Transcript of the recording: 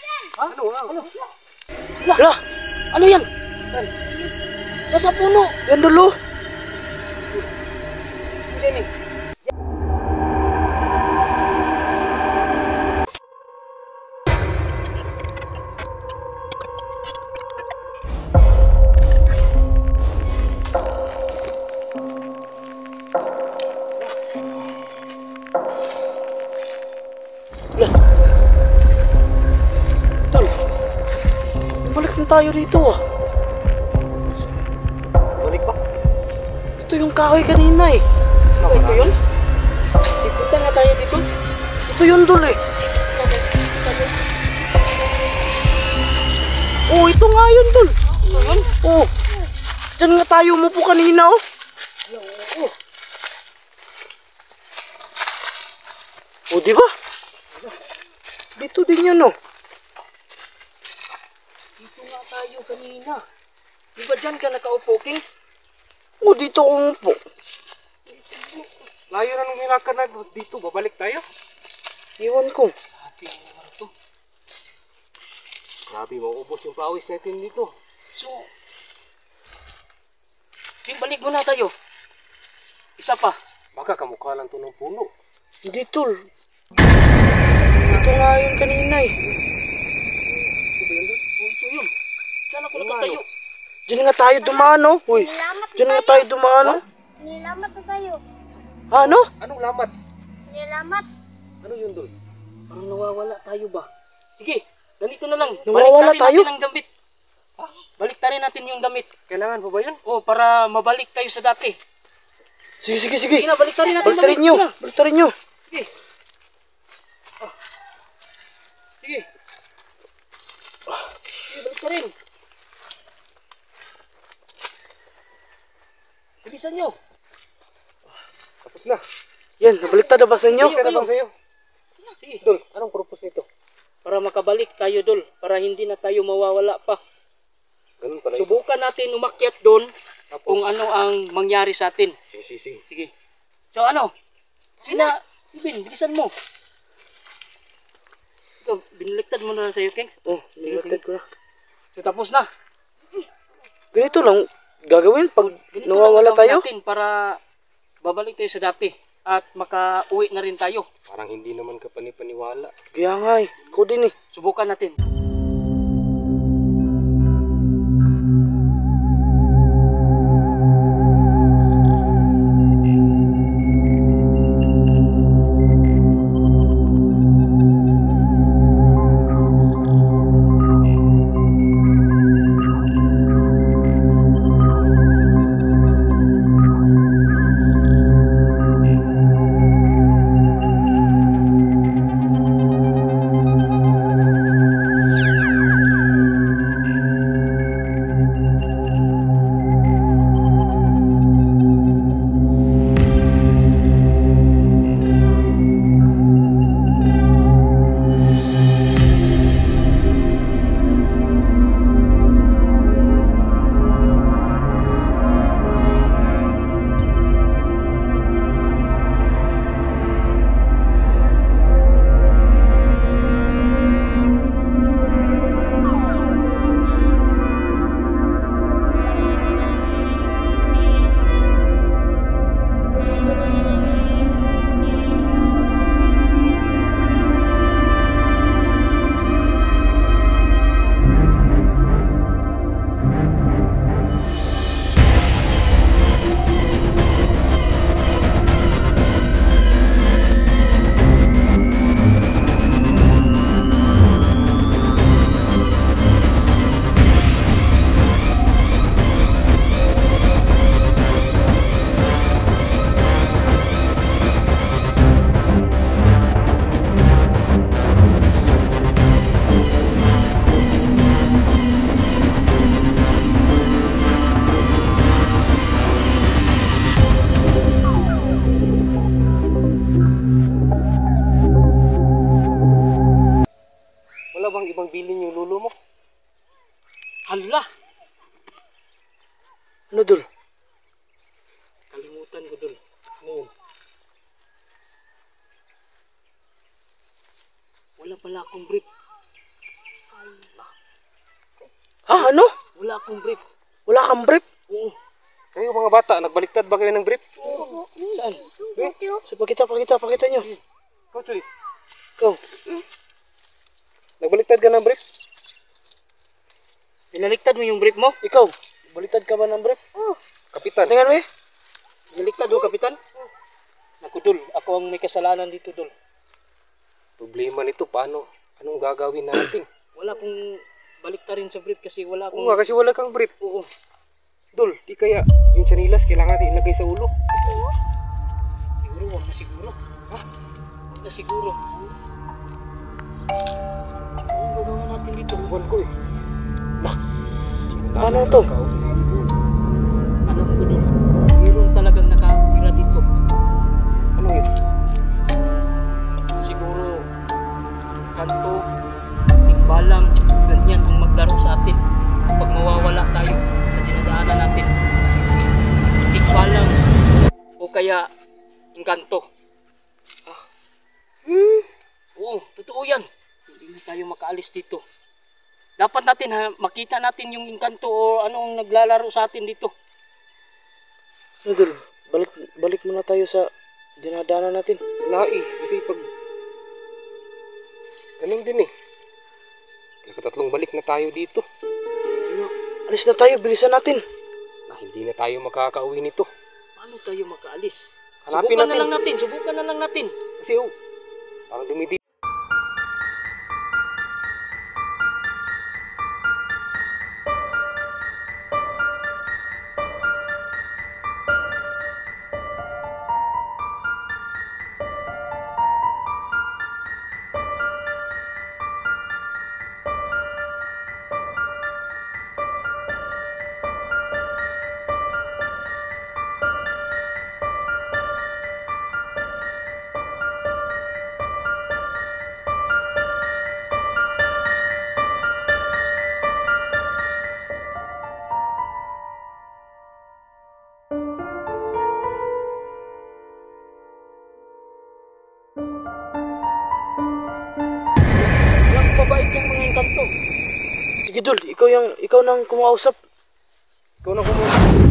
Ha? Ano? Wala. Ano yan? Nasa puno. Yan dulo. Yan eh. Tol. Balik na tayo dito ah. Balik ba? Ito yung kahoy kanina eh. Ito yun? Sikutan nga tayo dito. Ito yun dul eh. Oh, ito nga yun dul. Oh. Diyan nga tayo umupo kanina oh. Oh, di ba? Dito din yun oh. Dito nga tayo kanina. Di ba dyan ka nakaupo, Kings? Oh, dito ako umupo. Layo na nung nilakad na dito. Babalik tayo. Iwan ko. Grabe naman ito. Grabe, mauubos yung pawis natin dito. So, balik muna tayo. Isa pa. Baka kamukha lang to ng puno. Hindi tol. Ito nga yun kanina eh. Ito ba yun? Oh, ito yun. Saan ako nakatayo? Diyan nga tayo dumaan oh. Uy. Diyan nga tayo dumaan oh. Nilamat na tayo. Ano? Anong lamat? Nilamat. Ano yun doon? Parang nawawala tayo ba? Sige, ganito na lang. Nawawala Baliktarin tayo? natin ang damit. Baliktarin natin yung damit. Kailangan pa ba yun? Oo, para mabalik tayo sa dati. Sige. Sige na, baliktarin natin Baliktarin damit. nyo. Sige na. Baliktarin nyo. Sige. Sige. Sige, baliktarin. Bilisan nyo. Tapos na. Yan, nabaliktad na ba sa inyo? Sige, na sa'yo. Sige, Dol, anong purpose nito? Para makabalik tayo, Dol. Para hindi na tayo mawawala pa. Ganun pala. Subukan natin umakyat doon kung ano ang mangyari sa atin. Sige. So ano? Si Ben, bilisan mo. Ito, binaliktad mo na sa'yo, Kings. Oh, nabaliktad ko na. So tapos na. Ganito lang gagawin pag Ganito nawawala lang gagawin tayo. natin para babalik tayo sa dati. At makauwi na rin tayo. Parang hindi naman ka panipaniwala. Kaya nga eh. Ko din eh. Subukan natin. Hala! Ano dul? Kalimutan ko dul. Ano yun? Wala pala akong brief. Ah, ano? Wala akong brief. Wala kang brief? Oo. Kayo mga bata, nagbaliktad ba kayo ng brief? Saan? So, pakita nyo. Ikaw, Choy. Ikaw. Nagbaliktad ka ng brief? Pinaliktad mo yung brief mo? Ikaw. Baliktad ka ba ng brief? Kapitan. Tingnan mo eh. Pinaliktad mo, Kapitan? Naku, Dol. Ako ang may kasalanan dito, Dol. Problema nito, paano? Anong gagawin natin? Wala akong baliktarin sa brief kasi wala Oo akong... nga, kasi wala kang brief. Oo. Dol, di kaya yung chanilas kailangan natin ilagay sa ulo. Siguro, wag na siguro. Ha? Wag na siguro. Anong gagawin natin dito? Tuwan ko eh. Paano to? Alam ko, Dol. Mayroon talagang nakakira dito. Ano yun? Siguro, kanto, tikbalang, ganyan ang maglaro sa atin. Pag mawawala tayo sa dinadaanan natin. Tikbalang, o kaya, engkanto. Oo, totoo yan. Hindi na tayo makaalis dito. Dapat natin makita natin yung engkanto o anong naglalaro sa atin dito. Idol, balik muna tayo sa dinadaanan natin. Wala eh. Kasi pag... Ganun din eh. Nakatatlong balik na tayo dito. Alis na tayo, bilisan natin. Hindi na tayo makakauwi nito. Paano tayo makaalis? Hanapin Subukan natin. na lang natin, subukan na lang natin. Kasi oh, parang dumidi. Walang mabait yung mga engkanto. Sige, Dol, ikaw nang kumausap. Ikaw na kumuha.